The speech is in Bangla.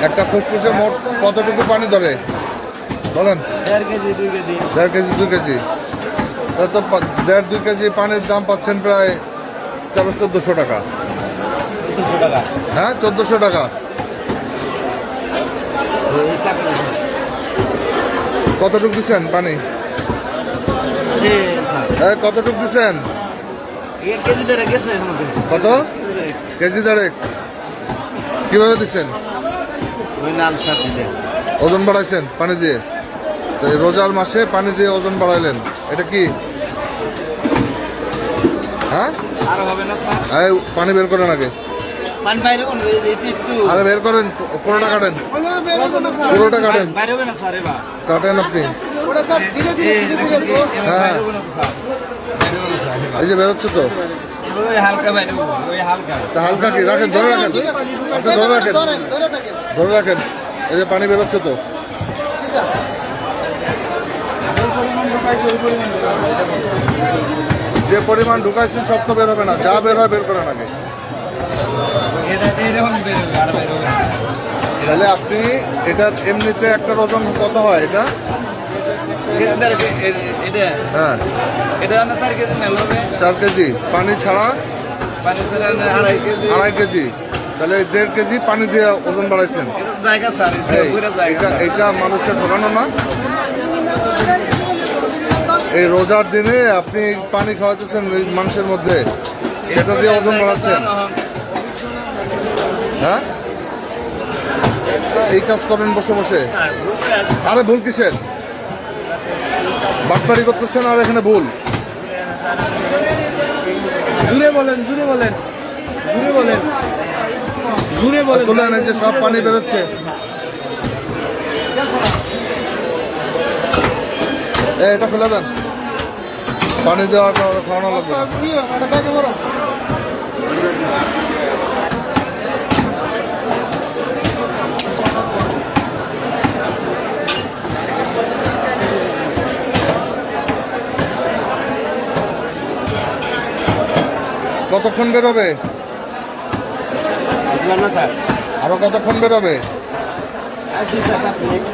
একটা ফুসফুসে মোট কতটুকু পানি ধরে বলেন? 1.5 কেজি 2 কেজি। 1.5 KG 2 KG. তাহলে তো 1.5-2 কেজি পানির দাম পাচ্ছেন প্রায় 1300-1400 টাকা। 1400 টাকা। হ্যাঁ 1400 টাকা। কতটুকু দিচ্ছেন পানি? কতটুকু দিচ্ছেন? 1 কেজি ধরে গেছে এর মধ্যে। কত? কেজি 1.5। কিভাবে দিচ্ছেন? ওই নাল শাসিতে ওজন বাড়াইছেন পানি দিয়ে? তো এই রোজার মাসে পানি দিয়ে ওজন বাড়াইলেন, এটা কি? হ্যাঁ আর হবে না স্যার। এই পানি বের করেন আগে। পানি বাইরে কোন একটু আরে বের করেন, পুরোটা কাটেন, পুরোটা কাটেন, বাইরে হবে না স্যার এবার। কাটেন আপনি। ওটা স্যার ধীরে ধীরে হ্যাঁ বাইরে হবে না স্যার। বাইরে হবে না স্যার এবার। এই যে বেরোচ্ছে তো। ওই হালকা বাইরে হবে, ওই হালকা। তা হালকা কি রাখেন, ধরে রাখেন, আপনি ধরে রাখেন, ধরে রাখেন। এই যে পানি বেরোচ্ছে তো। যে পরিমাণ ঢুকাইছেন সব তো বের হবে না, যা বের হয় বের করেন আগে। এটা এরকম বের হবে আর বাইরে হবে না। তাহলে আপনি এটার এমনিতে একটা ওজন কত হয় এটা? এটা হ্যাঁ এটা না 4 কেজি মেল হবে। 4 কেজি পানি ছাড়া পানি ছাড়া 2.5 কেজি। 2.5 কেজি। তাহলে 1.5 কেজি পানি দিয়ে ওজন বাড়াইছেন। এটা জায়গা স্যার, এই, পুরো জায়গা। এটা মানুষের ঠকানো না? এই রোজার দিনে আপনি পানি খাওয়াতেছেন এই মানুষের মধ্যে, সেটা দিয়ে ওজন বাড়াচ্ছেন। হ্যাঁ এই কাজ করেন বসে বসে? আরে ভুল কিসের? বাটপারি করতেছেন আর এখানে ভুল। জুড়ে বলেন, জুড়ে বলেন, জুড়ে বলেন, জুড়ে বলেন। তুলেন, এই যে সব পানি বেরোচ্ছে। এটা ফেলে দেন, পানি দেওয়া খাওয়ানো লাগবে। কতক্ষণ বেরোবে? বুঝলাম না স্যার। আরো কতক্ষণ বেরোবে? 2-4 মিনিট।